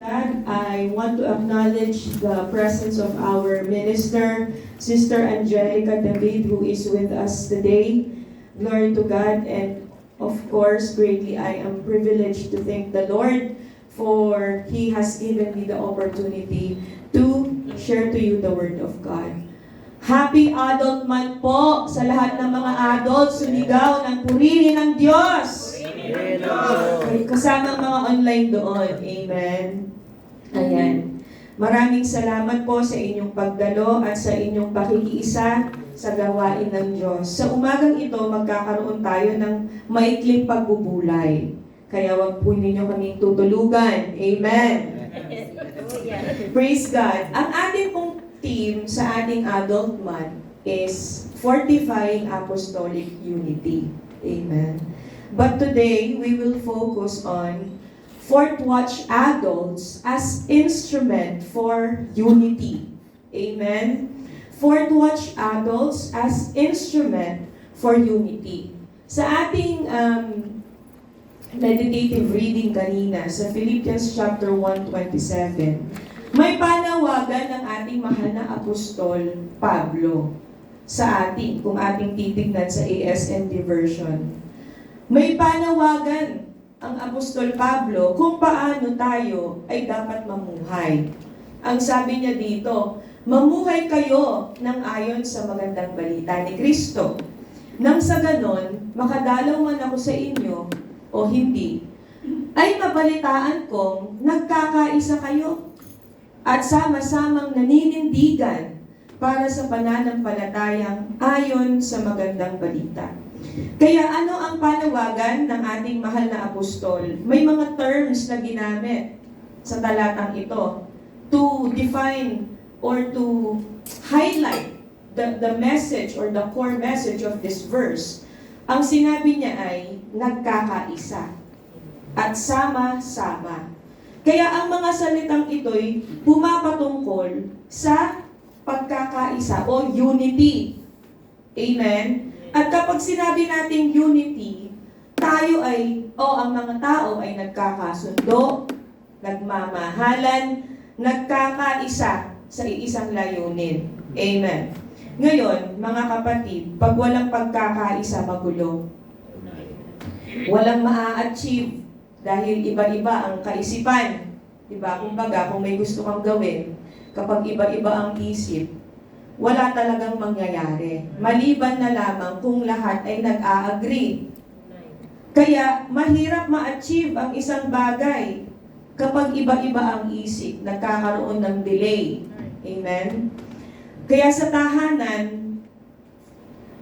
I want to acknowledge the presence of our minister, Sister Angelica David, who is with us today. Glory to God, and of course, greatly I am privileged to thank the Lord for He has given me the opportunity to share to you the Word of God. Happy Adult Month po sa lahat ng mga adults, sumigaw ng purihin ng Diyos. Kasama ang mga online doon. Amen. Ayan. Maraming salamat po sa inyong pagdalo at sa inyong pakikiisa sa gawain ng Diyos. Sa umagang ito, magkakaroon tayo ng maikling pagbubulay. Kaya wag po ninyo kaming tutulugan. Amen. Praise God. Ang ating pong theme sa ating Adult Month is Fortifying Apostolic Unity. Amen. But today, we will focus on Fourth Watch Adults as instrument for unity. Amen. Fourth Watch Adults as instrument for unity. Sa ating meditative reading kanina sa Philippians chapter 1:27, may panawagan ng ating mahal na apostol Pablo sa ating, kung ating titignan sa ASND version. May panawagan ang apostol Pablo kung paano tayo ay dapat mamuhay. Ang sabi niya dito, mamuhay kayo ng ayon sa magandang balita ni Kristo. Nang sa ganon, makadalaw man ako sa inyo o hindi, ay mabalitaan kong nagkakaisa kayo at sama-samang naninindigan para sa pananampalatayang ayon sa magandang balita. Kaya ano ang panawagan ng ating mahal na apostol? May mga terms na ginamit sa talatang ito to define or to highlight the message or the core message of this verse. Ang sinabi niya ay nagkakaisa at sama-sama. Kaya ang mga salitang ito'y pumapatungkol sa pagkakaisa o unity. Amen? At kapag sinabi nating unity, tayo ay, ang mga tao ay nagkakasundo, nagmamahalan, nagkakaisa sa iisang layunin. Amen. Ngayon, mga kapatid, pag walang pagkakaisa, magulo. Walang maa-achieve dahil iba-iba ang kaisipan. Diba? Kumbaga, kung may gusto kang gawin, kapag iba-iba ang isip, wala talagang mangyayari. Maliban na lamang kung lahat ay nag-a-agree. Kaya mahirap ma-achieve ang isang bagay kapag iba-iba ang isip, nagkakaroon ng delay. Amen? Kaya sa tahanan,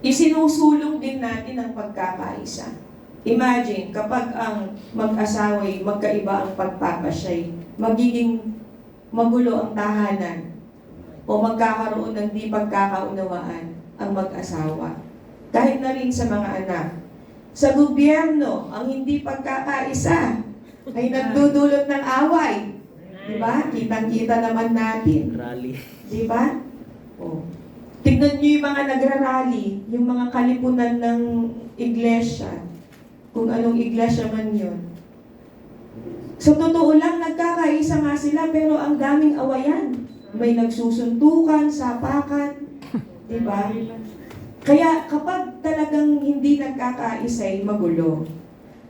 isinusulong din natin ang pagkakaisa. Imagine, kapag ang mag-asaway, magkaiba ang pagpapasyay, magiging magulo ang tahanan o magkakaroon ng di pagkakaunawaan ang mag-asawa. Kahit na rin sa mga anak. Sa gobyerno, ang hindi pagkakaisa ay nagdudulot ng away. Diba? Kitang-kita naman natin. Rally. Diba? O. Tignan nyo yung mga nagrarally, yung mga kalipunan ng iglesia. Kung anong iglesia man yun. Sa totoo lang, nagkakaisa nga sila, pero ang daming awayan. May nagsusuntukan, sapakan, di ba? Kaya kapag talagang hindi nagkakaisay, magulo.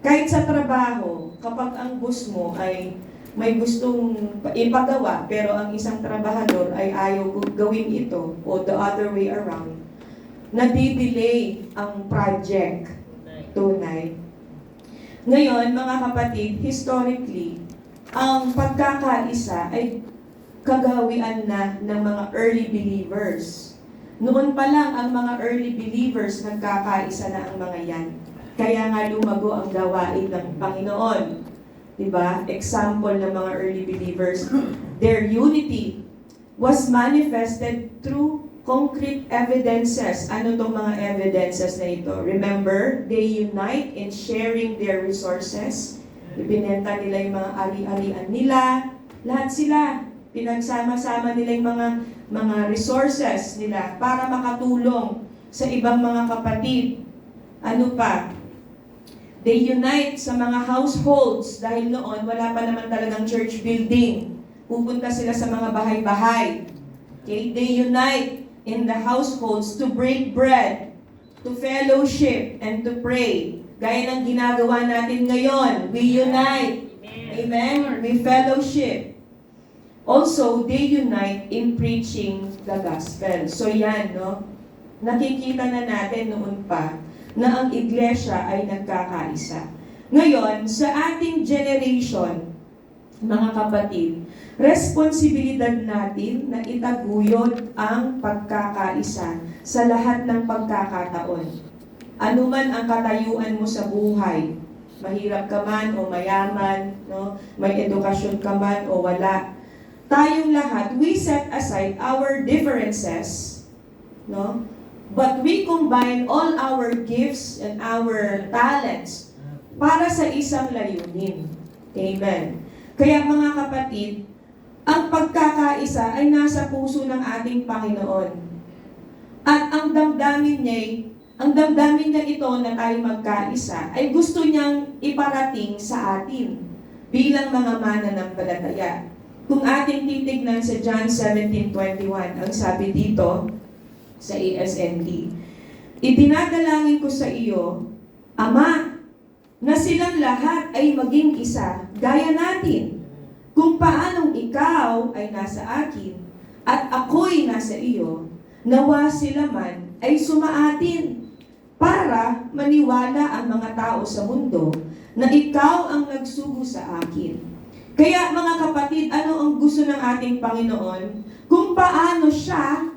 Kahit sa trabaho, kapag ang boss mo ay may gustong ipagawa, pero ang isang trabahador ay ayaw gawin ito, o the other way around, nadidelay ang project. Tunay. Ngayon, mga kapatid, historically, ang pagkakaisa ay kagawian na ng mga early believers. Noon pa lang ang mga early believers nagkakaisa na ang mga yan. Kaya nga lumago ang gawain ng Panginoon. Diba? Example ng mga early believers, their unity was manifested through concrete evidences. Ano itong mga evidences na ito? Remember, they unite in sharing their resources. Ibinenta nila yung mga ari-arian nila. Lahat sila. Pinagsama-sama nila yung mga resources nila para makatulong sa ibang mga kapatid. Ano pa? They unite sa mga households dahil noon wala pa naman talagang church building. Pupunta sila sa mga bahay-bahay. Okay? They unite in the households to break bread, to fellowship, and to pray. Gaya ng ginagawa natin ngayon. We unite. Amen? We fellowship. Also, they unite in preaching the gospel. So yan, no? Nakikita na natin noon pa na ang iglesia ay nagkakaisa. Ngayon, sa ating generation, mga kapatid, responsibilidad natin na itaguyod ang pagkakaisa sa lahat ng pagkakataon. Ano man ang katayuan mo sa buhay, mahirap ka man o mayaman, no? May edukasyon ka man o wala, tayong lahat, we set aside our differences, no? But we combine all our gifts and our talents para sa isang layunin. Amen. Kaya mga kapatid, ang pagkakaisa ay nasa puso ng ating Panginoon. At ang damdamin niya ito na tayo magkaisa ay gusto niyang iparating sa atin bilang mga mananampalataya. Kung ating titignan sa John 17:21, ang sabi dito sa ASND, "Idinadalangin ko sa iyo, Ama, na silang lahat ay maging isa, gaya natin, kung paanong ikaw ay nasa akin at ako'y nasa iyo, nawa sila man ay sumaatin, para maniwala ang mga tao sa mundo na ikaw ang nagsugo sa akin." Kaya mga kapatid, ano ang gusto ng ating Panginoon? Kung paano siya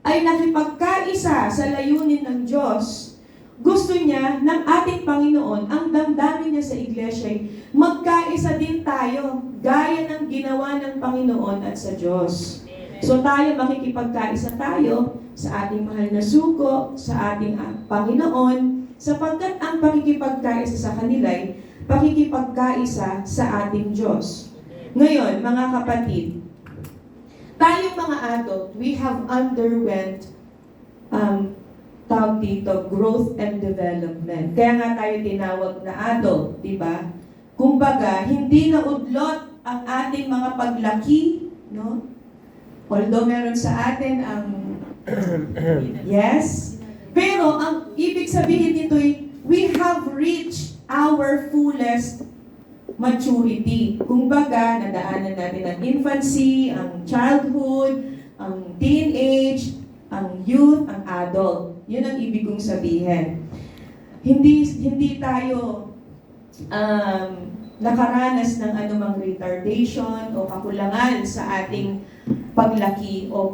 ay nakipagkaisa sa layunin ng Diyos, gusto niya ng ating Panginoon, ang damdamin niya sa iglesia ay magkaisa din tayo, gaya ng ginawa ng Panginoon at sa Diyos. So tayo, makikipagkaisa tayo sa ating mahal na sugo, sa ating Panginoon, sapagkat ang pakikipagkaisa sa kanila ay pakikipagkaisa sa ating Diyos. Ngayon, mga kapatid, tayong mga adult, we have underwent tawag dito, growth and development. Kaya nga tayo tinawag na adult, di ba? Kumbaga, hindi na udlot ang ating mga paglaki, no? Although meron sa atin ang yes, pero ang ibig sabihin nito ay we have reached our fullest maturity. Kumbaga, nadaanan natin ang infancy, ang childhood, ang teenage, ang youth, ang adult. Yun ang ibig kong sabihin. Hindi tayo nakaranas ng anumang retardation o kakulangan sa ating paglaki o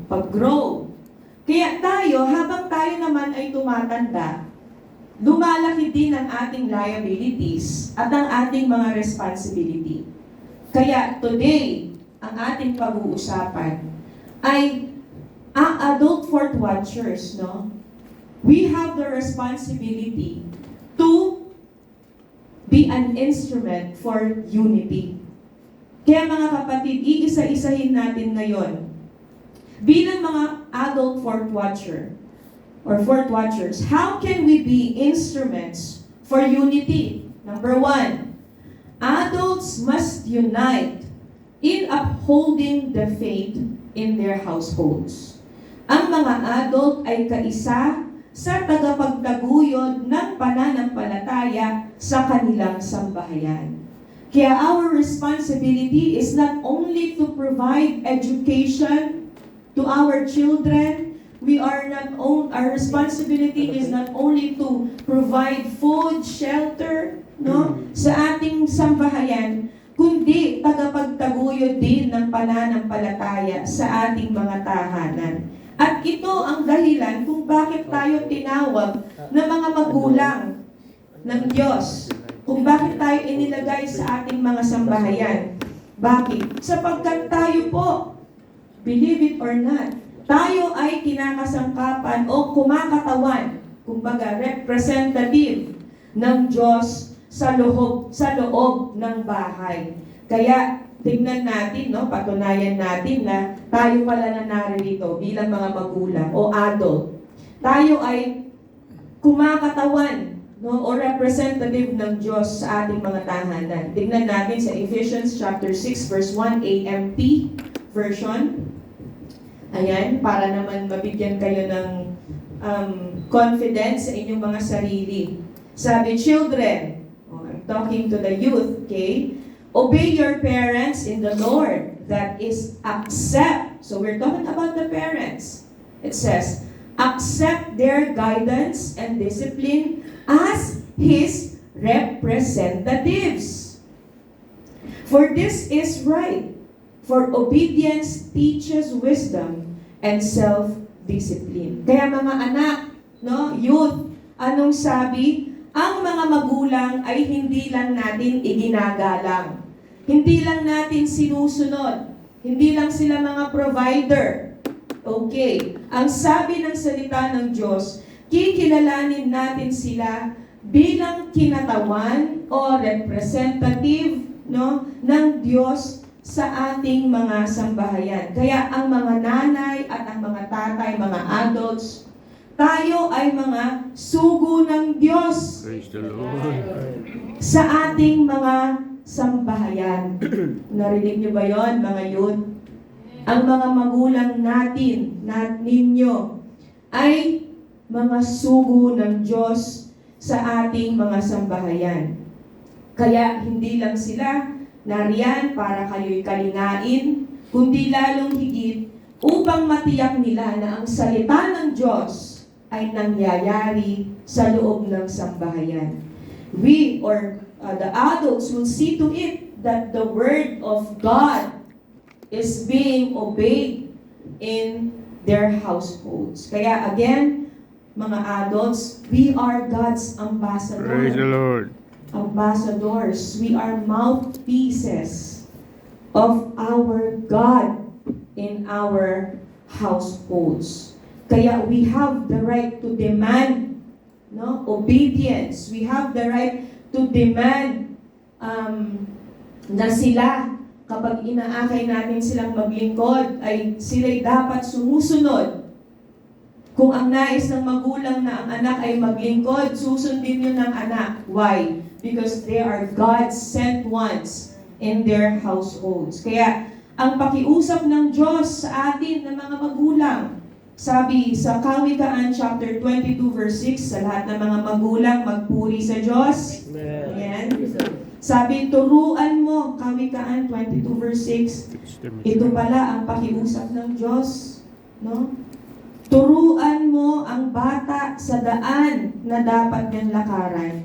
pag-grow. Kaya tayo, habang tayo naman ay tumatanda, lumalaki din ang ating liabilities at ang ating mga responsibility. Kaya today, ang ating pag-uusapan ay ang adult Fort Watchers, no? We have the responsibility to be an instrument for unity. Kaya mga kapatid, iisa-isahin natin ngayon. Bilang mga adult Fort Watcher, or Fort Watchers, how can we be instruments for unity? Number one, adults must unite in upholding the faith in their households. Ang mga adult ay kaisa sa tagapagtaguyod ng pananampalataya sa kanilang sambahayan. Kaya our responsibility is not only to provide education to our children. Our responsibility is not only to provide food, shelter, no, sa ating sambahayan, kundi tagapagtaguyod din ng pananampalataya sa ating mga tahanan. At ito ang dahilan kung bakit tayo tinawag na mga magulang ng Diyos. Kung bakit tayo inilagay sa ating mga sambahayan. Bakit? Sapagkat tayo po, believe it or not, tayo ay kinakasangkapan o kumakatawan, kumbaga representative ng Diyos sa loob ng bahay. Kaya tingnan natin, no, patunayan natin na tayo pala na naririto bilang mga magulang o adult. Tayo ay kumakatawan no, o representative ng Diyos sa ating mga tahanan. Tingnan natin sa Ephesians chapter 6 verse 1 AMP version. Ayan, para naman mabigyan kayo ng confidence sa inyong mga sarili. Sabi, children, I'm talking to the youth, okay? Obey your parents in the Lord. That is, accept. So we're talking about the parents. It says, accept their guidance and discipline as His representatives. For this is right. For obedience teaches wisdom and self-discipline. Kaya mga anak, no, youth, anong sabi? Ang mga magulang ay hindi lang natin iginagalang. Hindi lang natin sinusunod. Hindi lang sila mga provider. Okay. Ang sabi ng salita ng Diyos, kikilalanin natin sila bilang kinatawan o representative, no, ng Diyos sa ating mga sambahayan. Kaya ang mga nanay at ang mga tatay, mga adults, tayo ay mga sugo ng Diyos. Praise the Lord. Sa ating mga sambahayan. Narinig niyo ba yon, mga youth? Ang mga magulang natin, ninyo, ay mga sugo ng Diyos sa ating mga sambahayan. Kaya hindi lang sila nariyan para kayo'y kalingain, kundi lalong higit upang matiyak nila na ang salita ng Diyos ay nangyayari sa loob ng sambahayan. We, or the adults, will see to it that the Word of God is being obeyed in their households. Kaya again, mga adults, we are God's ambassadors. Praise the Lord. Ambassadors. We are mouthpieces of our God in our households. Kaya we have the right to demand, no, obedience. We have the right to demand na sila, kapag inaakay natin silang maglingkod, ay sila'y dapat sumusunod. Kung ang nais ng magulang na ang anak ay maglingkod, susundin yun ng anak. Why? Because they are God's sent ones in their households. Kaya, ang pakiusap ng Diyos sa atin ng mga magulang, sabi sa Kawikaan chapter 22 verse 6, sa lahat ng mga magulang, magpuri sa Diyos. Amen. Sabi, turuan mo, Kawikaan 22 verse 6, ito pala ang pakiusap ng Diyos. No? Turuan mo ang bata sa daan na dapat niyang lakaran.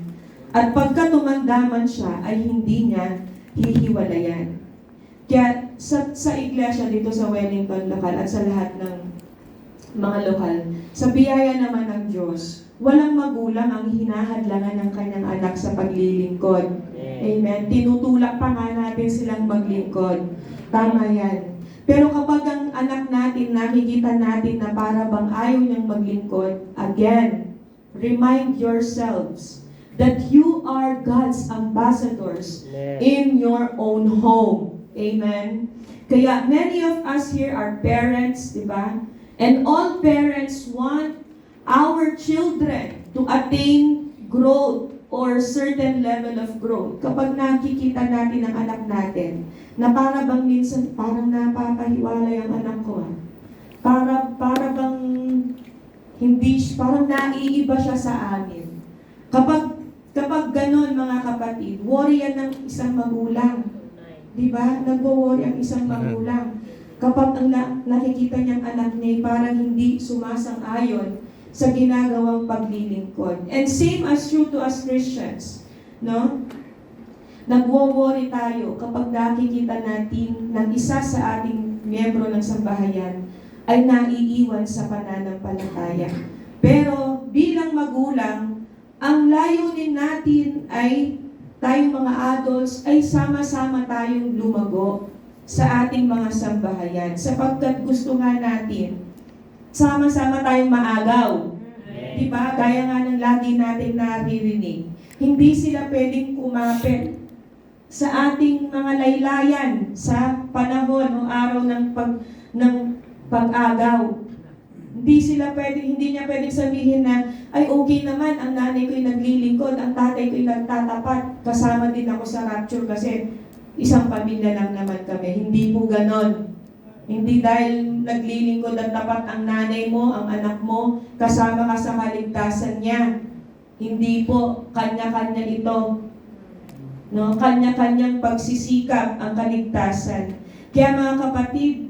At pagka tumandaman siya, ay hindi niya hihiwalayan. Kaya sa iglesia dito sa Wellington lokal at sa lahat ng mga lokal, sa biyaya naman ng Diyos, walang magulang ang hinahadlangan ng kanyang anak sa paglilingkod. Amen. Tinutulak pa nga natin silang maglingkod. Tama yan. Pero kapag ang anak natin, nakikita natin na para bang ayaw niyang maglingkod, again, remind yourselves that you are God's ambassadors in your own home. Amen. Kaya many of us here are parents, di ba? And all parents want our children to attain growth or certain level of growth. Kapag nakikita natin ang anak natin, na para bang minsan, parang napapahiwalay ang anak ko. Para bang hindi, parang naiiba siya sa amin. Kapag ganon, mga kapatid, worry yan ng isang magulang. Diba? Nagwo-worry ang isang magulang. Kapag ang nakikita niyang anak niya parang hindi sumasang-ayon sa ginagawang paglilingkod. And same as true to us Christians. No? Nagwo-worry tayo kapag nakikita natin ng isa sa ating miyembro ng sambahayan ay naiiwan sa pananampalataya. Pero bilang magulang, ang layunin natin ay tayong mga adults ay sama-sama tayong lumago sa ating mga sambahayan. Sapagkat gusto nga natin, sama-sama tayong maagaw. Diba? Gaya nga ng lagi natin naririnig. Hindi sila pwedeng kumapit sa ating mga laylayan sa panahon o araw ng pag-agaw. Hindi niya pwedeng sabihin na, ay okay naman, ang nanay ko'y naglilingkod, ang tatay ko'y nagtatapat, kasama din ako sa rapture kasi isang pamilya lang naman kami. Hindi po ganon. Hindi dahil naglilingkod at tapat ang nanay mo, ang anak mo, kasama ka sa kaligtasan niya. Hindi po, kanya-kanya ito. No? Kanya-kanyang pagsisikap ang kaligtasan. Kaya mga kapatid,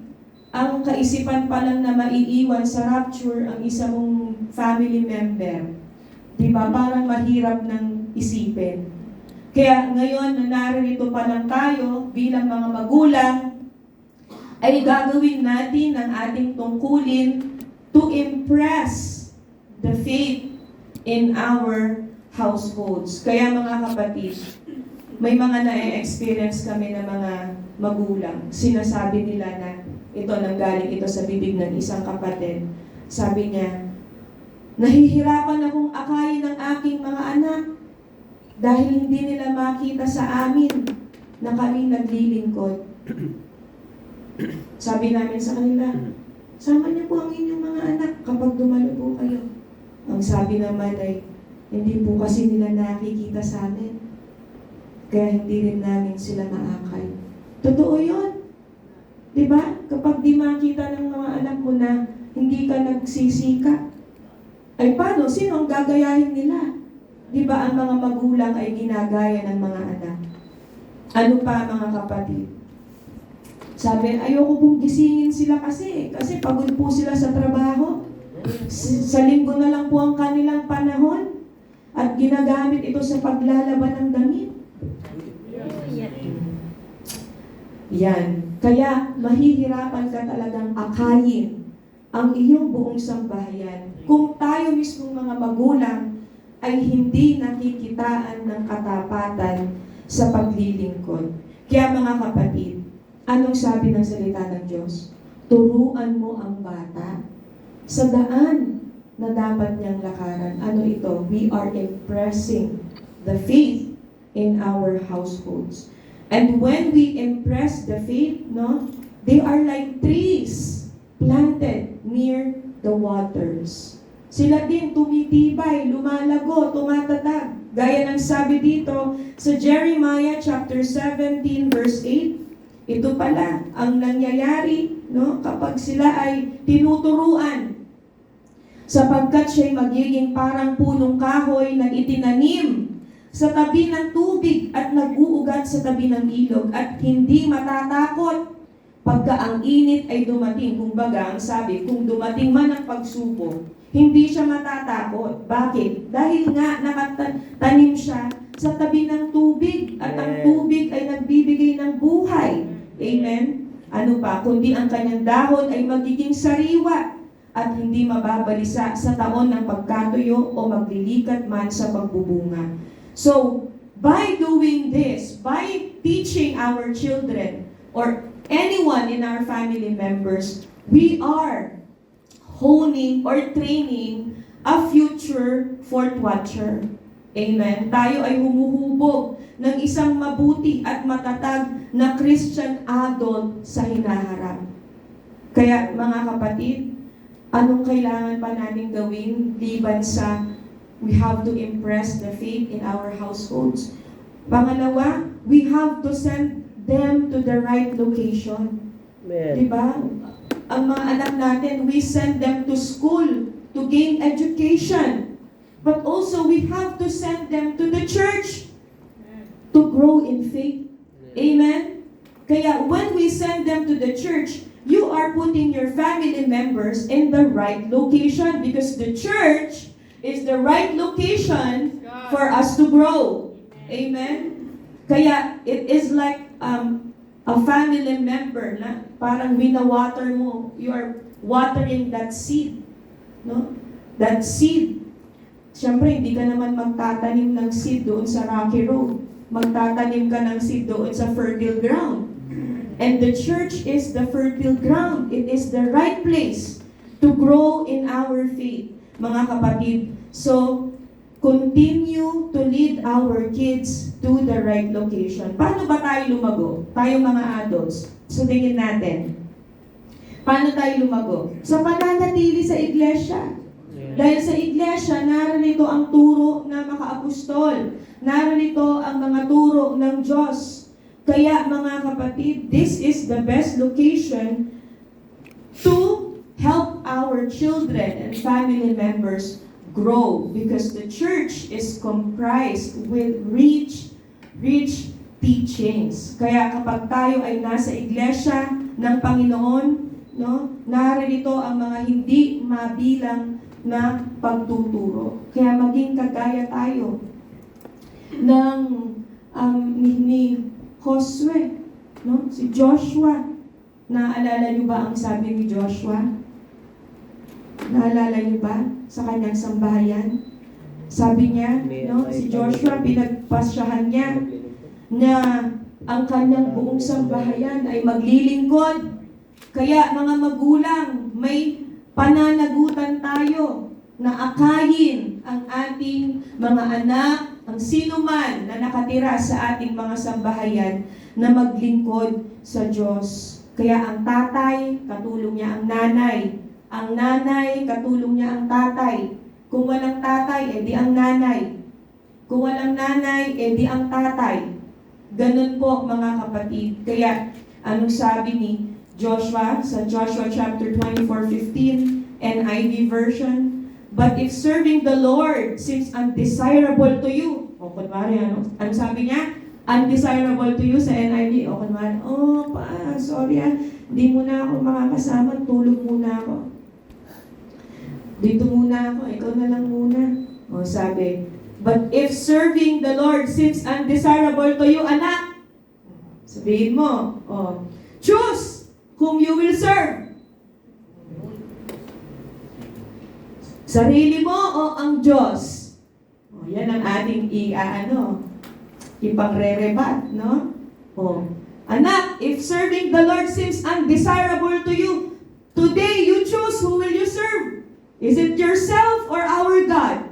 ang kaisipan pa lang na maiiwan sa rapture ang isa mong family member. Diba? Parang mahirap ng isipin. Kaya ngayon, na narito pa lang tayo bilang mga magulang, ay gagawin natin ang ating tungkulin to impress the faith in our households. Kaya mga kapatid, may mga na-experience kami na mga magulang. Sinasabi nila na ito nanggaling ito sa bibig ng isang kapatid. Sabi niya, nahihirapan akong akayin ng aking mga anak dahil hindi nila makita sa amin na kami naglilingkod. Sabi namin sa kanila, sama niyo po ang inyong mga anak kapag dumalo po kayo. Ang sabi naman ay, hindi po kasi nila nakikita sa amin. Kaya hindi rin namin sila maakay. Totoo yun. Diba? Kapag di makita ng mga anak mo na hindi ka nagsisika, ay paano? Sino ang gagayahin nila? Diba ang mga magulang ay ginagaya ng mga anak? Ano pa mga kapatid? Sabi, ayoko pong gisingin sila kasi pagod po sila sa trabaho. Sa linggo na lang po ang kanilang panahon at ginagamit ito sa paglalaban ng damit. Yan. Kaya mahihirapan ka talagang akayin ang iyong buong sambahayan kung tayo mismong mga magulang ay hindi nakikitaan ng katapatan sa paglilingkod. Kaya mga kapatid, anong sabi ng salita ng Diyos? Turuan mo ang bata sa daan na dapat niyang lakaran. Ano ito? We are impressing the faith in our households. And when we impress the faith, no, they are like trees planted near the waters. Sila din tumitibay, lumalago, tumatatag. Gaya ng sabi dito sa Jeremiah chapter 17 verse 8, ito pala ang nangyayari, no, kapag sila ay tinuturuan. Sapagkat siya'y magiging parang punong kahoy na itinanim sa tabi ng tubig at nag-uugat sa tabi ng ilog at hindi matatakot pagka ang init ay dumating. Kumbaga, ang sabi, kung dumating man ang pagsubok, hindi siya matatakot. Bakit? Dahil nga nakatanim siya sa tabi ng tubig at ang tubig ay nagbibigay ng buhay. Amen? Ano pa? Kundi ang kanyang dahon ay magiging sariwa at hindi mababalisa sa taon ng pagkatuyo o maglilikat man sa pagbubunga. So, by doing this, by teaching our children or anyone in our family members, we are honing or training a future fourth watcher. Amen. Tayo ay humuhubog ng isang mabuti at matatag na Christian adult sa hinaharap. Kaya mga kapatid, anong kailangan pa natin gawin liban sa we have to impress the faith in our households? Pangalawa, we have to send them to the right location. Amen. Diba? Ang mga anak natin, we send them to school to gain education. But also, we have to send them to the church to grow in faith. Amen? Kaya when we send them to the church, you are putting your family members in the right location because the church is the right location for us to grow. Amen? Kaya it is like a family member na parang wina-water mo. You are watering that seed. No? That seed. Siyempre, hindi ka naman magtatanim ng seed doon sa rocky road. Magtatanim ka ng seed doon sa fertile ground. And the church is the fertile ground. It is the right place to grow in our faith. Mga kapatid, so, continue to lead our kids to the right location. Paano ba tayo lumago? Tayo mga adults. So, tingin natin. Paano tayo lumago? Sa pananatili sa iglesia. Dahil sa iglesia, narito ang turo ng mga apostol. Narito ang mga turo ng Diyos. Kaya mga kapatid, this is the best location to help our children and family members grow, because the church is comprised with rich teachings. Kaya kapag tayo ay nasa iglesia ng Panginoon, no, narito ang mga hindi mabilang na pagtuturo. Kaya maging kagaya tayo ng ni Josue, no? Si Joshua. Naalala niyo ba ang sabi ni Joshua? Naalala niyo ba sa kanyang sambahayan? Sabi niya, no, si Joshua, pinagpasyahan niya na ang kanyang buong sambahayan ay maglilingkod. Kaya mga magulang, may pananagutan tayo na akayin ang ating mga anak, ang sino man na nakatira sa ating mga sambahayan na maglingkod sa Diyos. Kaya ang tatay, katulong niya ang nanay. Ang nanay, katulong niya ang tatay. Kung walang tatay, edi ang nanay. Kung walang nanay, edi ang tatay. Ganun po mga kapatid. Kaya anong sabi ni Joshua sa Joshua chapter 24:15 NIV version? But if serving the Lord seems undesirable to you, o kunwari ano sabi niya? Undesirable to you sa NIV, o kunwari, sorry hindi muna ako makakasama, tulog muna ako. Dito muna ako, ikaw na lang muna. O sabi, but if serving the Lord seems undesirable to you, anak, sabihin mo, choose whom you will serve. Sarili mo o ang Diyos? Yan ang ating ipagre-rebat, no? Anak, if serving the Lord seems undesirable to you, today you choose who will you serve. Is it yourself or our God?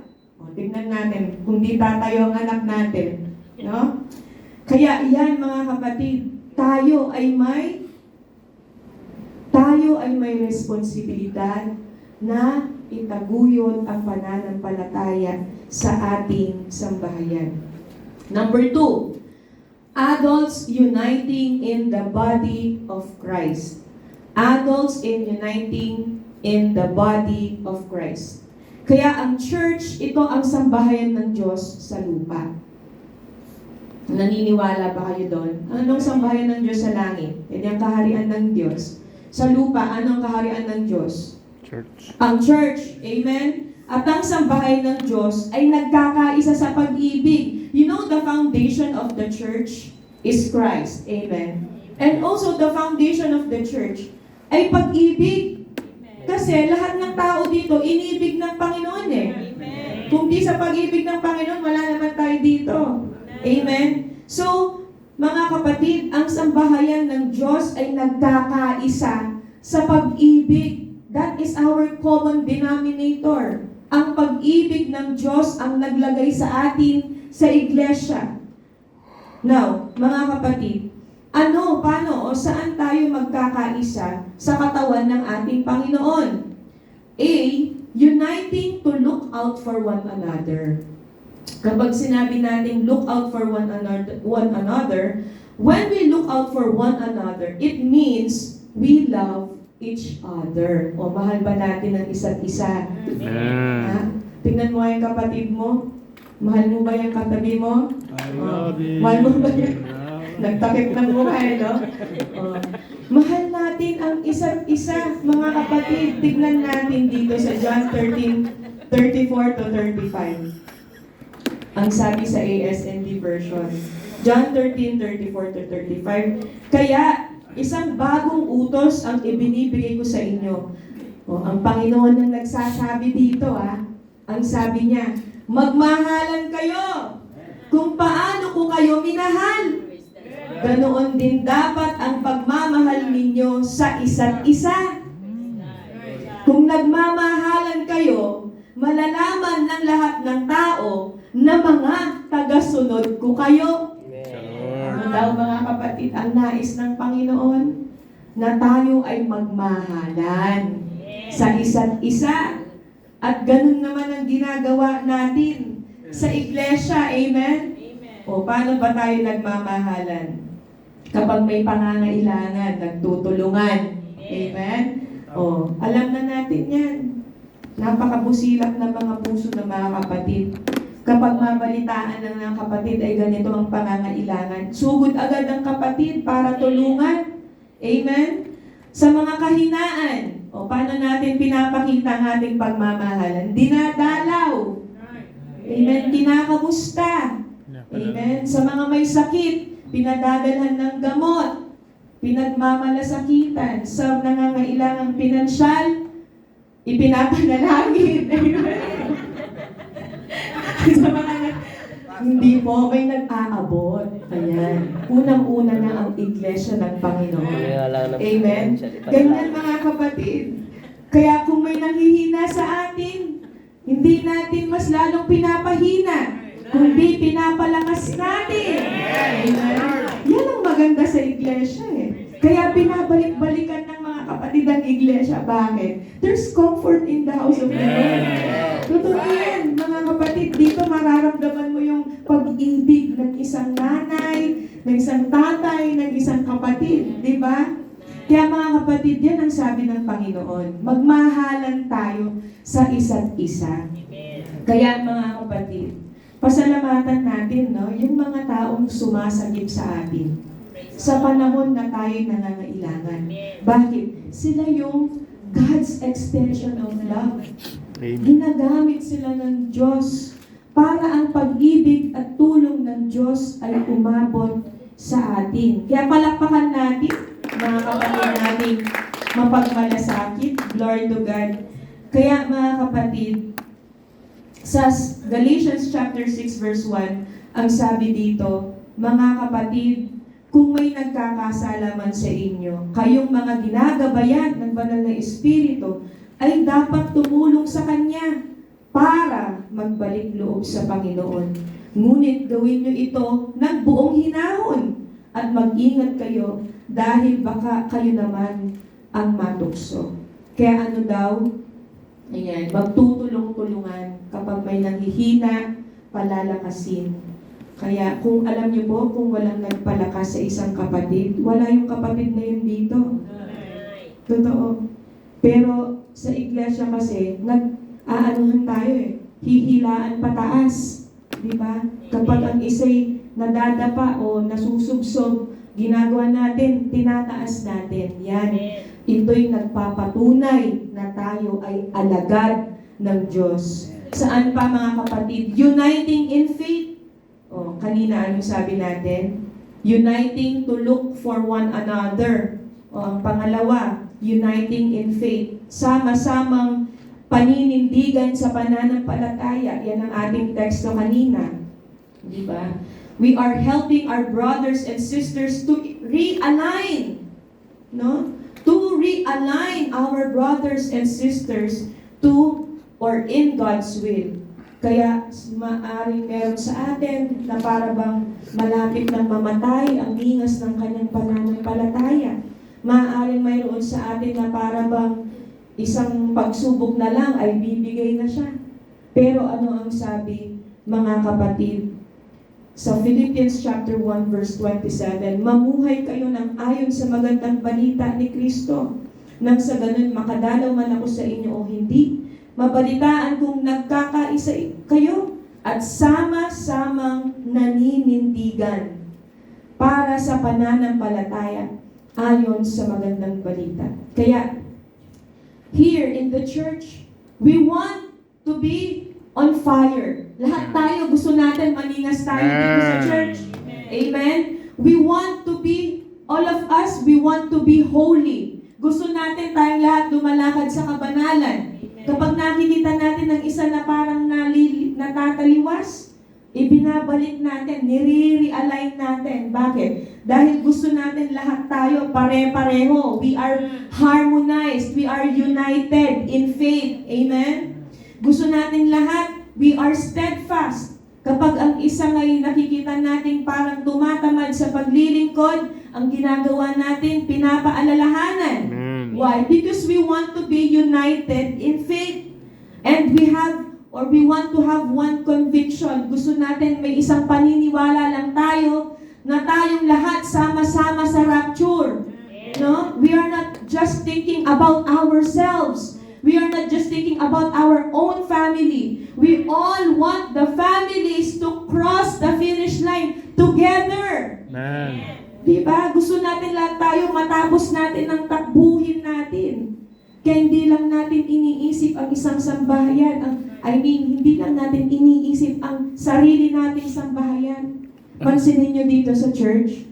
Tingnan natin kung di tatayo ang anak natin, no? Kaya iyan mga kapatid, tayo ay may responsibilidad na itaguyod ang pananampalataya sa ating sambahayan. Number 2, adults uniting in the body of Christ. Adults uniting in the body of Christ. Kaya ang church, ito ang sambahayan ng Diyos sa lupa. Naniniwala ba kayo doon? Anong sambahayan ng Diyos sa langit? Yan ang kaharian ng Diyos. Sa lupa, anong kaharian ng Diyos? Church. Ang church. Amen? At ang sambahayan ng Diyos ay nagkakaisa sa pag-ibig. You know, the foundation of the church is Christ. Amen? And also, the foundation of the church ay pag-ibig. Kasi lahat ng tao dito, inibig ng Panginoon eh. Amen. Kung di sa pag-ibig ng Panginoon, wala naman tayo dito. Amen? So, mga kapatid, ang sambahayan ng Diyos ay nagkakaisa sa pag-ibig. That is our common denominator. Ang pag-ibig ng Diyos ang naglagay sa atin sa iglesia. Now, mga kapatid, paano o saan tayo magkakaisa sa katawan ng ating Panginoon? A, uniting to look out for one another. Kapag sinabi natin look out for one another, when we look out for one another, it means we love each other. O mahal ba natin ang isa't isa? Ha? Tingnan mo yung kapatid mo. Mahal mo ba yung katabi mo? Mahal mo ba yan? Nagtakip ng mukha, no? Mahal natin ang isa't isa, mga kapatid. Tignan natin dito sa John 13:34 to 35. Ang sabi sa ASND version. John 13:34 to 35. Kaya, isang bagong utos ang ibinibigay ko sa inyo. Ang Panginoon ang nagsasabi dito, Ang sabi niya, magmahalan kayo kung paano ko kayo minahal. Ganoon din dapat ang pagmamahal ninyo sa isa't isa. Kung nagmamahalan kayo, malalaman ng lahat ng tao na mga tagasunod ko kayo. Ano daw mga kapatid ang nais ng Panginoon? na tayo ay magmahalan sa isa't isa. At ganun naman ang ginagawa natin sa iglesia. Amen? O paano ba tayo nagmamahalan? Kapag may pangangailangan, nagtutulungan. Amen? O, alam na natin yan. Napakabusilak ng mga puso ng mga kapatid. Kapag mabalitaan ng kapatid ay ganito ang pangangailangan, sugod agad ang kapatid para tulungan. Amen? Sa mga kahinaan, o paano natin pinapakita ang ating pagmamahalan? Dinadalaw. Amen? Kinakamusta. Amen? Sa mga may sakit, pinadadalhan ng gamot, pinagmamalasakitan. Sa nangangailangang pinansyal, ipinapanalangin. Amen? Sa mga hindi po, may nag-aabot. Ayan. Unang-una na ang iglesia ng Panginoon. Amen? Ganyan mga kapatid. Kaya kung may nanghihina sa atin, hindi natin mas lalong pinapahina, kundi pinapalakas natin. Amen? Yan ang maganda sa iglesia eh. Kaya pinabalik-balikan ng mga kapatid ang iglesia. Bakit? There's comfort in the house of the Lord. Totoo yan, mga kapatid. Dito mararamdaman mo yung pag-ibig ng isang nanay, ng isang tatay, ng isang kapatid. Di ba? Kaya mga kapatid, yan ang sabi ng Panginoon. Magmahalan tayo sa isa't isa. Kaya mga kapatid, pasalamatan natin, no, yung mga taong sumasagip sa atin sa panahon na tayo nangangailangan. Bakit? Sila yung God's extension of love. Amen. Ginagamit sila ng Diyos para ang pag-ibig at tulong ng Diyos ay umabot sa atin. Kaya palakpakan natin, mga kapatid natin, mapagmalasakit. Glory to God. Kaya mga kapatid, sa Galatians chapter 6 verse 1, ang sabi dito, mga kapatid, kung may nagkakasala man sa inyo, kayong mga ginagabayan ng banal na Espiritu, ay dapat tumulong sa Kanya para magbalik loob sa Panginoon. Ngunit gawin nyo ito ng buong hinahon at mag-ingat kayo dahil baka kayo naman ang matukso. Kaya ano daw? Ayan, magtutulong-tulungan kapag may nanghihina, palalakasin. Kaya kung alam niyo po, kung walang nagpalakas sa isang kapatid, wala yung kapatid na yun dito. Totoo. Pero sa iglesia kasi, nag-aanuhan tayo eh. Hihilaan pataas. Di ba? Kapag ang isa'y nadadapa o nasusubsob, ginagawa natin, tinataas natin. Yan. Ito'y nagpapatunay na tayo ay alagad ng Diyos. Saan pa mga kapatid? Uniting in faith. O, kanina anong sabi natin? Uniting to look for one another. O, ang pangalawa, uniting in faith. Sama-samang paninindigan sa pananampalataya. Yan ang ating teksto kanina. Di ba? We are helping our brothers and sisters to realign. No? To realign our brothers and sisters to or in God's will. Kaya maaaring meron sa atin na para bang malapit ng mamatay ang bingas ng kanyang pananampalataya. Maaaring mayroon sa atin na para bang isang pagsubok na lang ay bibigay na siya. Pero ano ang sabi, mga kapatid? Sa Philippians chapter 1 verse 27, mamuhay kayo ng ayon sa magandang balita ni Kristo. Nang sa ganun makadalaw man ako sa inyo o hindi, mabalitaan kung nagkakaisa kayo at sama-samang naninindigan para sa pananampalataya ayon sa magandang balita. Kaya, here in the church, we want to be on fire. Lahat tayo gusto natin maninas tayo dito sa church. Amen? We want to be, all of us, we want to be holy. Gusto natin tayong lahat lumalakad sa kabanalan. Kapag nakikita natin ng isa na parang natataliwas, ibinabalik natin, nire-realign natin. Bakit? Dahil gusto natin lahat tayo pare-pareho. We are harmonized. We are united in faith. Amen? Gusto natin lahat, we are steadfast. Kapag ang isa ngayon nakikita natin parang tumatamad sa paglilingkod, ang ginagawa natin, pinapaalalahan, Why? Because we want to be united in faith. And we want to have one conviction. Gusto natin may isang paniniwala lang tayo na tayong lahat sama-sama sa rapture. No? We are not just thinking about ourselves. We are not just thinking about our own family. We all want the families to cross the finish line together. Amen. Diba? Gusto natin lahat tayo matapos natin ang takbuhin natin. Kaya hindi lang natin iniisip ang isang sambahayan. Hindi lang natin iniisip ang sarili nating sambahayan. Pansinin nyo dito sa church,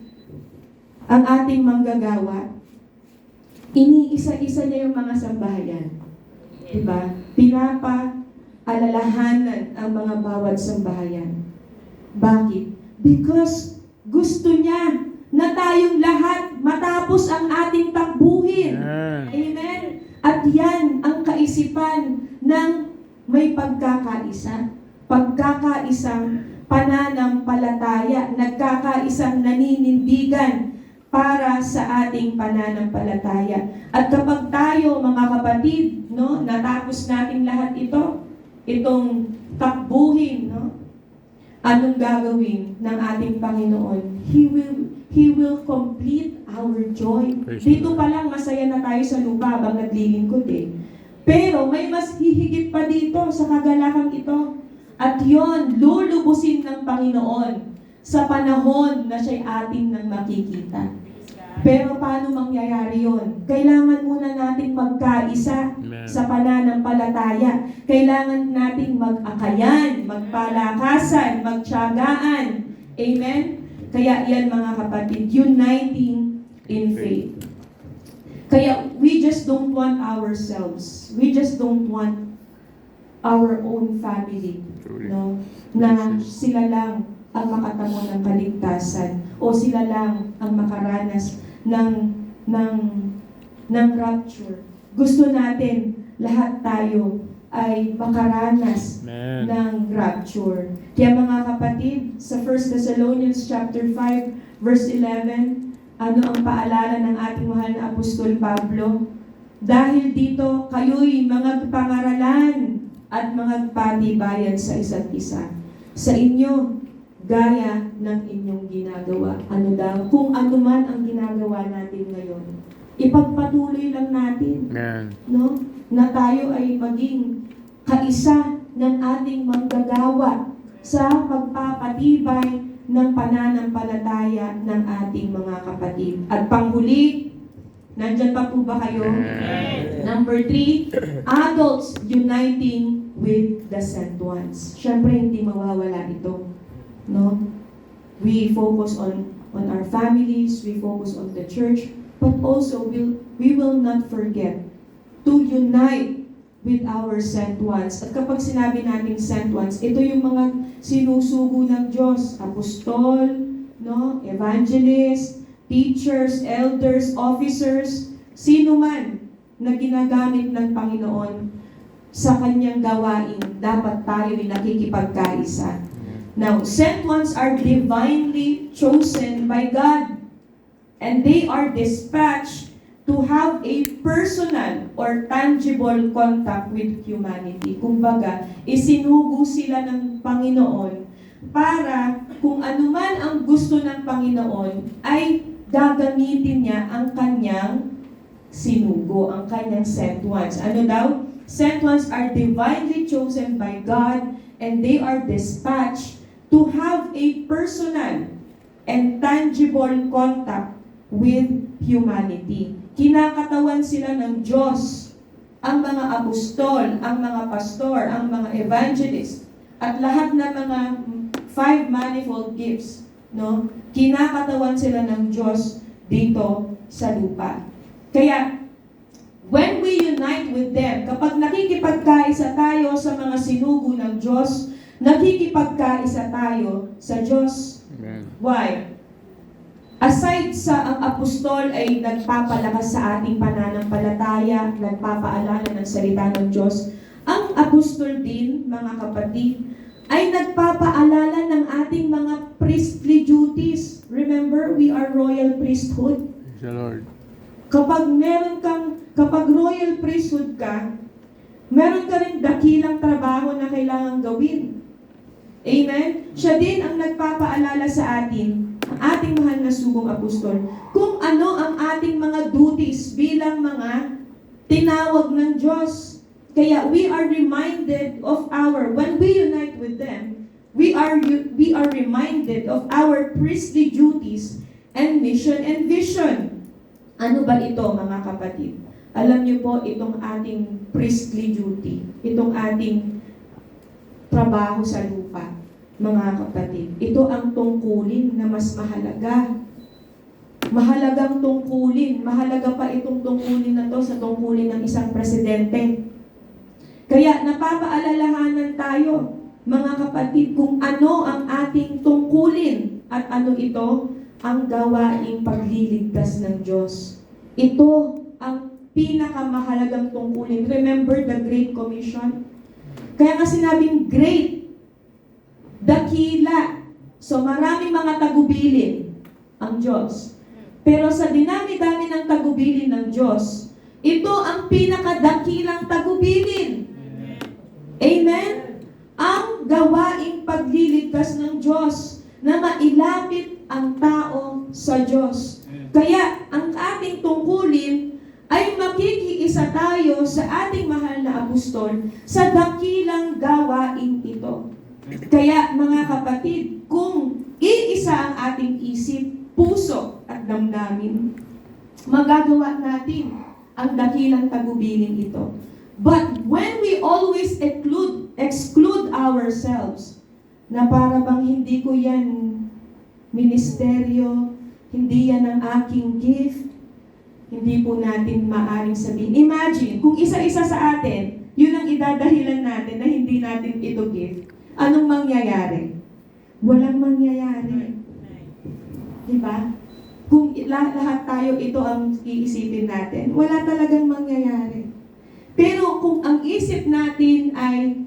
ang ating manggagawa, iniisa-isa niya yung mga sambahayan. Diba? Pinapa-alalahanan ang mga bawat sambahayan. Bakit? Because gusto niya na tayong lahat matapos ang ating takbuhin. Amen? At yan ang kaisipan ng may pagkakaisa. Pagkakaisang pananampalataya, nagkakaisang naninindigan para sa ating pananampalataya. At kapag tayo, mga kapatid, no, natapos natin lahat itong takbuhin, no, anong gagawin ng ating Panginoon? He will complete our joy. Dito pa lang masaya na tayo sa lupa habang naglilingkod eh. Pero may mas hihigit pa dito sa kagalakang ito. At yon, lulubusin ng Panginoon sa panahon na siya'y atin nang makikita. Pero paano mangyayari yon? Kailangan muna nating magkaisa sa pananampalataya. Kailangan nating mag-akayan, magpalakasan, magtiyagaan. Amen? Kaya yan mga kapatid, uniting in faith. Kaya we just don't want ourselves. We just don't want our own family. No? Na sila lang ang makatamo ng kaligtasan o sila lang ang makaranas ng rapture. Gusto natin lahat tayo ay makaranas ng rapture. Kaya mga kapatid, sa 1 Thessalonians chapter 5 verse 11, ano ang paalala ng ating mahal na Apostol Pablo? Dahil dito, kayo'y mga pangaralan at mga patibayan sa isa't isa. Sa inyo, gaya ng inyong ginagawa. Ano daw? Kung ano man ang ginagawa natin ngayon, ipagpatuloy lang natin. No? Na tayo ay maging kaisa ng ating manggagawa sa pagpapatibay ng pananampalataya ng ating mga kapatid. At panghuli, nandyan pa po ba kayo? Number 3, adults uniting with the sent ones. Siyempre, hindi mawawala ito. No? We focus on our families, we focus on the church, but also we will not forget to unite with our sent ones. At kapag sinabi nating sent ones, ito yung mga sinusugo ng Diyos, apostol, no, evangelist, teachers, elders, officers, sino man na ginagamit ng Panginoon sa kanyang gawain, dapat tayo ay nakikipagkaisa. Now, sent ones are divinely chosen by God, and they are dispatched to have a personal or tangible contact with humanity. Kumbaga, isinugo sila ng Panginoon para kung anuman ang gusto ng Panginoon ay gagamitin niya ang kanyang sinugo, ang kanyang sent ones. Ano daw? Sent ones are divinely chosen by God and they are dispatched to have a personal and tangible contact with humanity. Kinakatawan sila ng Diyos, ang mga apostol, ang mga pastor, ang mga evangelist, at lahat ng mga 5 manifold gifts, no? Kinakatawan sila ng Diyos dito sa lupa. Kaya, when we unite with them, kapag nakikipagkaisa tayo sa mga sinugo ng Diyos, nakikipagkaisa tayo sa Diyos. Amen. Why? Aside sa ang apostol ay nagpapalakas sa ating pananampalataya, nagpapaalala ng salita ng Diyos, ang apostol din, mga kapatid, ay nagpapaalala ng ating mga priestly duties. Remember, we are royal priesthood. Praise the Lord. Kapag royal priesthood ka, meron ka rin dakilang trabaho na kailangang gawin. Amen? Siya din ang nagpapaalala sa atin, ang ating mahal na sugong apostol, kung ano ang ating mga duties bilang mga tinawag ng Diyos. Kaya we are reminded of when we unite with them, we are reminded of our priestly duties and mission and vision. Ano ba ito, mga kapatid? Alam niyo po, itong ating priestly duty, itong ating trabaho sa lupa, mga kapatid. Ito ang tungkulin na mas mahalaga. Mahalagang tungkulin. Mahalaga pa itong tungkulin na to sa tungkulin ng isang presidente. Kaya napapaalalahanan tayo, mga kapatid, kung ano ang ating tungkulin at ano ito ang gawaing pagliligtas ng Diyos. Ito ang pinakamahalagang tungkulin. Remember the Great Commission? Kaya nga sinabing great, dakila. So maraming mga tagubilin ang Diyos. Pero sa dinami-dami ng tagubilin ng Diyos, ito ang pinakadakilang tagubilin. Amen? Ang gawaing pagliligtas ng Diyos na mailapit ang tao sa Diyos. Kaya ang ating tungkulin ay makikiisa tayo sa ating mahal na apostol sa dakilang gawain ito. Kaya mga kapatid, kung iisa ang ating isip, puso at damdamin, magagawa natin ang dakilang tagubilin ito. But when we always exclude ourselves, na para bang hindi ko yan ministeryo, hindi yan ang aking gift, hindi po natin maaring sabihin. Imagine, kung isa-isa sa atin, yun ang idadahilan natin na hindi natin ito gift. Anong mangyayari? Walang mangyayari. Diba? Kung lahat tayo ito ang iisipin natin, wala talagang mangyayari. Pero kung ang isip natin ay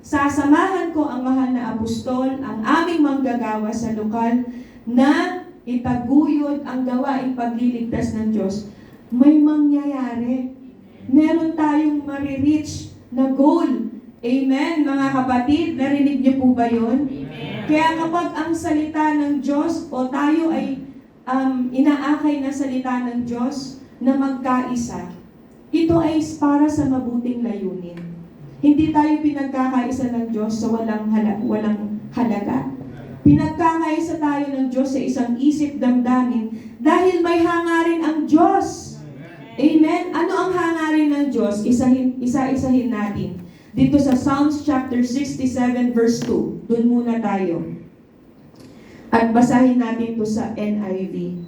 sasamahan ko ang mahal na apostol, ang aming manggagawa sa lokal, na itaguyod ang gawaing pagliligtas ng Diyos, may mangyayari. Meron tayong marireach na goal. Amen, mga kapatid? Narinig niyo po ba yun? Amen. Kaya kapag ang salita ng Diyos o tayo ay inaakay na salita ng Diyos na magkaisa, ito ay para sa mabuting layunin. Hindi tayo pinagkakaisa ng Diyos sa walang halaga. Pinagkakaisa tayo ng Diyos sa isang isip damdamin dahil may hangarin ang Diyos. Amen? Ano ang hangarin ng Diyos? Isa-isahin natin. Dito sa Psalms chapter 67 verse 2. Doon muna tayo. At basahin natin to sa NIV.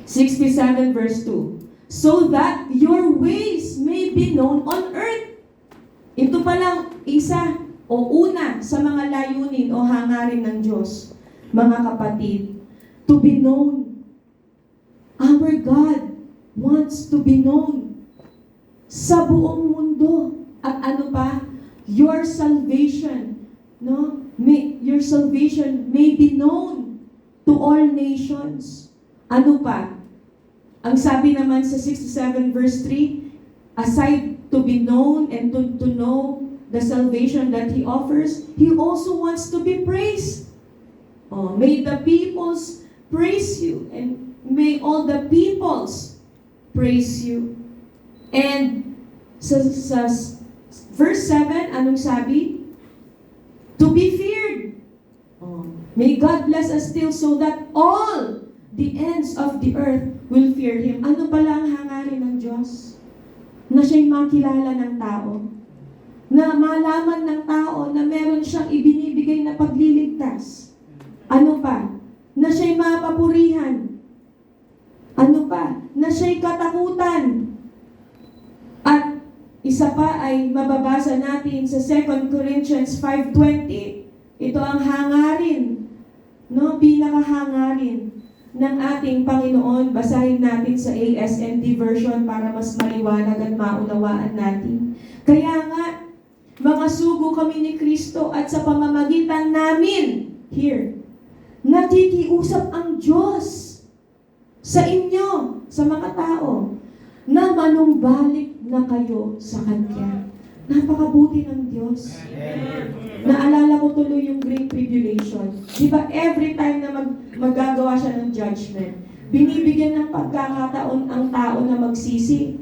67 verse 2. So that your ways may be known on earth. Ito palang isa o una sa mga layunin o hangarin ng Diyos, mga kapatid, to be known. Our God wants to be known sa buong mundo. At ano pa? Your salvation, no? Your salvation may be known to all nations. Ano pa? Ang sabi naman sa 67 verse 3, aside to be known and to know the salvation that He offers, He also wants to be praised. Oh, may the peoples praise you, and may all the peoples praise you. And sa verse 7, anong sabi? To be feared. Oh, may God bless us still so that all the ends of the earth will fear Him. Ano pala ang hangarin ng Diyos? Na siya'y makilala ng tao. Na malaman ng tao na meron siyang ibinibigay na pagliligtas. Ano pa? Na siya'y mapapurihan. Ano pa? Na siya'y katakutan. At isa pa ay mababasa natin sa 2 Corinthians 5:20. Ito ang hangarin, no? Pinakahangarin ng ating Panginoon. Basahin natin sa ASND version para mas maliwanag at maunawaan natin. Kaya nga, mga sugo kami ni Kristo at sa pamamagitan namin, here, nakikiusap ang Diyos sa inyo sa mga tao na manumbalik na kayo sa Kanya. Napakabuti ng Diyos. Naalala ko tuloy yung Great Tribulation. Di ba every time na maggagawa siya ng judgment, binibigyan ng pagkakataon ang tao na magsisi.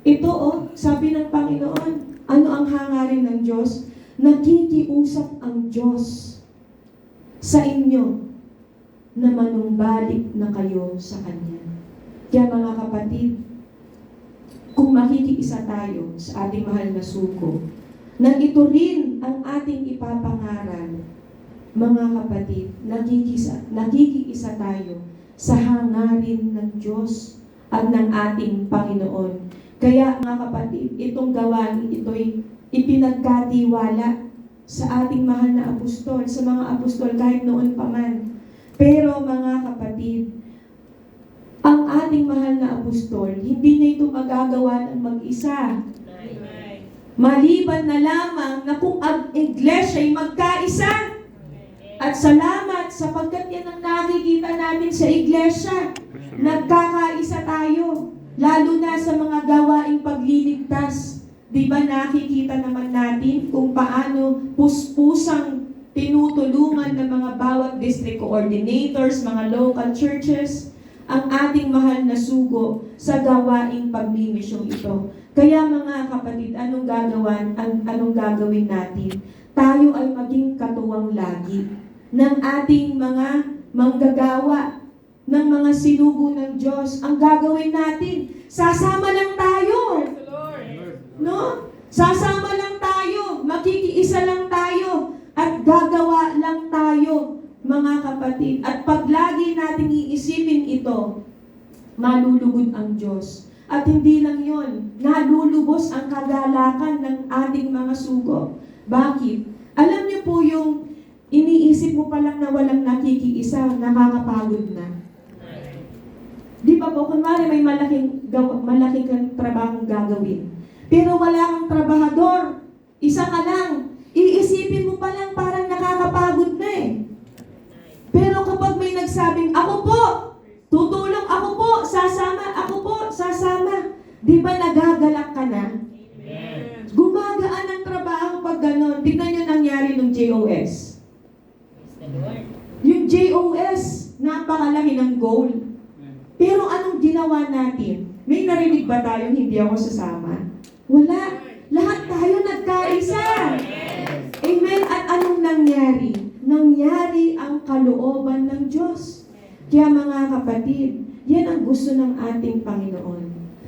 Ito sabi ng Panginoon, ano ang hangarin ng Diyos? Nakikiusap ang Diyos sa inyo na manumbalik na kayo sa Kanya. Kaya mga kapatid, kung makikiisa tayo sa ating mahal na sugo, na ito rin ang ating ipapangaral, mga kapatid, nakikiisa tayo sa hangarin ng Diyos at ng ating Panginoon. Kaya mga kapatid, itong gawain ito'y ipinagkatiwala sa ating mahal na apostol, sa mga apostol kahit noon pa man. Pero mga kapatid, ang ating mahal na apostol, hindi niya ito magagawa ng mag-isa. Maliban na lamang na kung ang iglesia ay magkaisa. At salamat sapagkat yan ang nakikita natin sa iglesia. Nagkakaisa tayo. Lalo na sa mga gawaing pagliligtas. Di ba nakikita naman natin kung paano puspusang tinutulungan ng mga bawat district coordinators, mga local churches, ang ating mahal na sugo sa gawaing paglimisyong ito. Kaya mga kapatid, anong gagawin natin? Tayo ay maging katuwang lagi ng ating mga manggagawa, ng mga sinugo ng Diyos. Ang gagawin natin, sasama lang tayo. No? Sasama lang tayo, makikiisa lang tayo, at gagawa lang tayo, mga kapatid. At pag lagi natin iisipin ito, malulugod ang Diyos. At hindi lang yon, nalulubos ang kagalakan ng ating mga sugo. Bakit? Alam niyo po yung iniisip mo pa lang na walang nakikiisa, nakakapagod na. Di ba po, kunwari may malaking kang trabahong gagawin. Pero wala kang trabahador, isa ka lang. Iisipin mo pa lang parang nakakapagod na eh. Pero kapag may nagsabing, ako po, tutulong, ako po, sasama. Di ba nagagalak ka na? Amen. Gumagaan ang trabaho pag gano'n. Tignan nyo nangyari ng JOS. Yung JOS, napakalaki ng goal. Pero anong ginawa natin? May narinig ba tayong hindi ako sasama? Wala. Lahat tayo nagkaisa. Amen. At anong nangyari? Nangyari ang kalooban ng Diyos. Kaya mga kapatid, yan ang gusto ng ating Panginoon.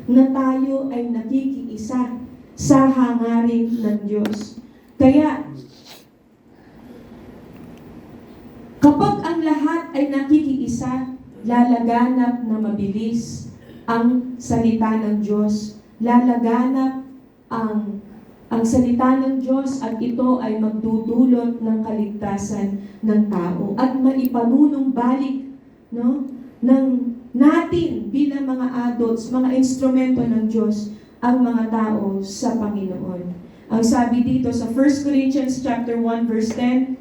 Na tayo ay nakikiisa sa hangarin ng Diyos. Kaya, kapag ang lahat ay nakikiisa, lalaganap na mabilis ang salita ng Diyos. Lalaganap ang salita ng Diyos at ito ay magdudulot ng kaligtasan ng tao at maipanunumbalik ng natin bilang mga adults, mga instrumento ng Diyos ang mga tao sa Panginoon. Ang sabi dito sa 1 Corinthians chapter 1 verse 10,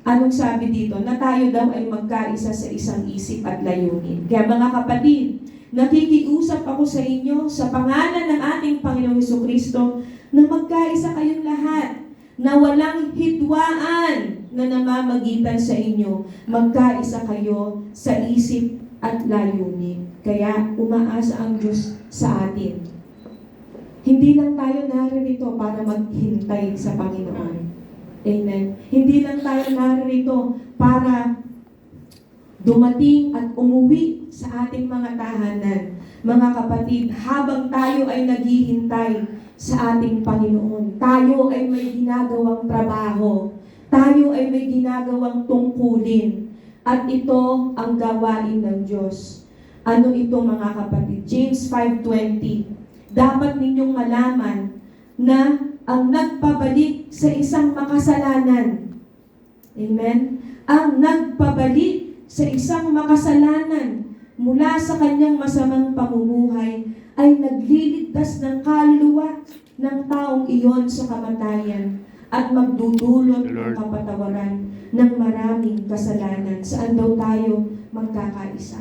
anong sabi dito? Na tayo daw ay magkaisa sa isang isip at layunin. Kaya mga kapatid, nakikiusap ako sa inyo sa pangalan ng ating Panginoong Jesucristo na magkaisa kayong lahat, na walang hidwaan na namamagitan sa inyo. Magkaisa kayo sa isip at layunin. Kaya umaasa ang Diyos sa atin. Hindi lang tayo naririto para maghintay sa Panginoon. Amen. Hindi lang tayo naririto para dumating at umuwi sa ating mga tahanan. Mga kapatid, habang tayo ay naghihintay sa ating Panginoon, tayo ay may ginagawang trabaho, tayo ay may ginagawang tungkulin, at ito ang gawain ng Diyos. Ano ito mga kapatid? James 5:20. Dapat ninyong malaman na ang nagpabalik sa isang makasalanan, amen? Ang nagpabalik sa isang makasalanan mula sa kanyang masamang pamumuhay ay nagliligtas ng kaluluwa ng taong iyon sa kamatayan at magdudulot ng kapatawaran ng maraming kasalanan. Saan daw tayo magkakaisa?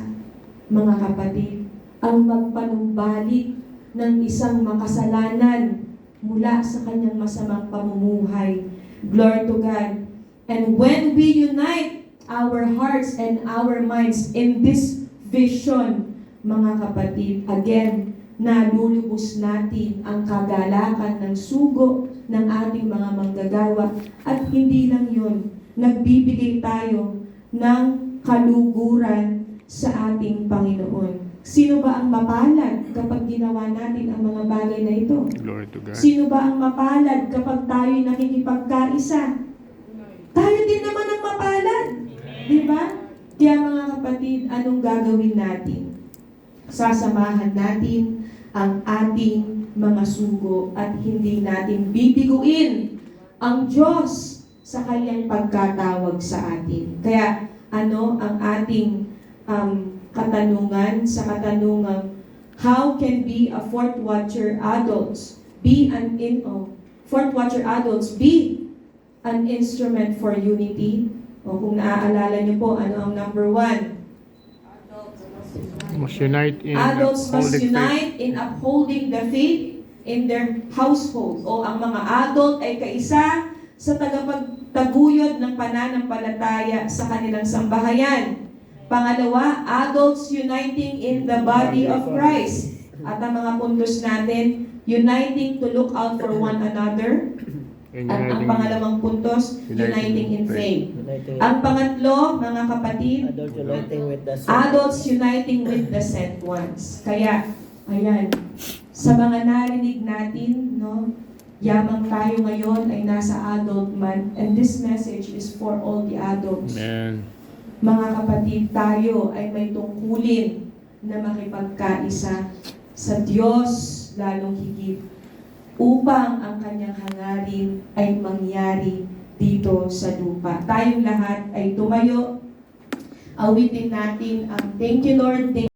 Mga kapatid, ang magpanumbalik ng isang makasalanan mula sa kanyang masamang pamumuhay. Glory to God. And when we unite our hearts and our minds in this vision, mga kapatid, again, nalulubos natin ang kagalakan ng sugo ng ating mga manggagawa. At hindi lang yun, nagbibigay tayo ng kaluguran sa ating Panginoon. Sino ba ang mapalad kapag ginawa natin ang mga bagay na ito? Glory to God. Sino ba ang mapalad kapag tayo'y nakikipagkaisa? Tayo din naman ang mapalad. Di ba? Kaya mga kapatid, anong gagawin natin? Sasamahan natin ang ating mga sugo at hindi natin bibiguin ang Diyos sa kanyang pagkatawag sa atin. Kaya ano ang ating katanungan sa katanungang how can be a fourth watcher adults be an instrument for unity? O kung naaalala niyo po, ano ang number 1? Must unite in Adults must upholding faith. unite in upholding the faith in their household. O ang mga adult ay kaisa sa tagapagtaguyod ng pananampalataya sa kanilang sambahayan. Pangalawa, adults uniting in the body of Christ. At ang mga puntos natin, uniting to look out for one another. And At ang uniting- pangalawang puntos, uniting in faith. Uniting Ang pangatlo, mga kapatid, adult uniting with the adults uniting with the sent ones. Kaya, ayan, sa mga narinig natin, no, yamang tayo ngayon ay nasa adult month, and this message is for all the adults. Amen. Mga kapatid, tayo ay may tungkulin na makipagkaisa sa Diyos lalong higit upang ang kanyang hangarin ay mangyari dito sa lupa. Tayong lahat ay tumayo, awitin natin ang thank you Lord, thank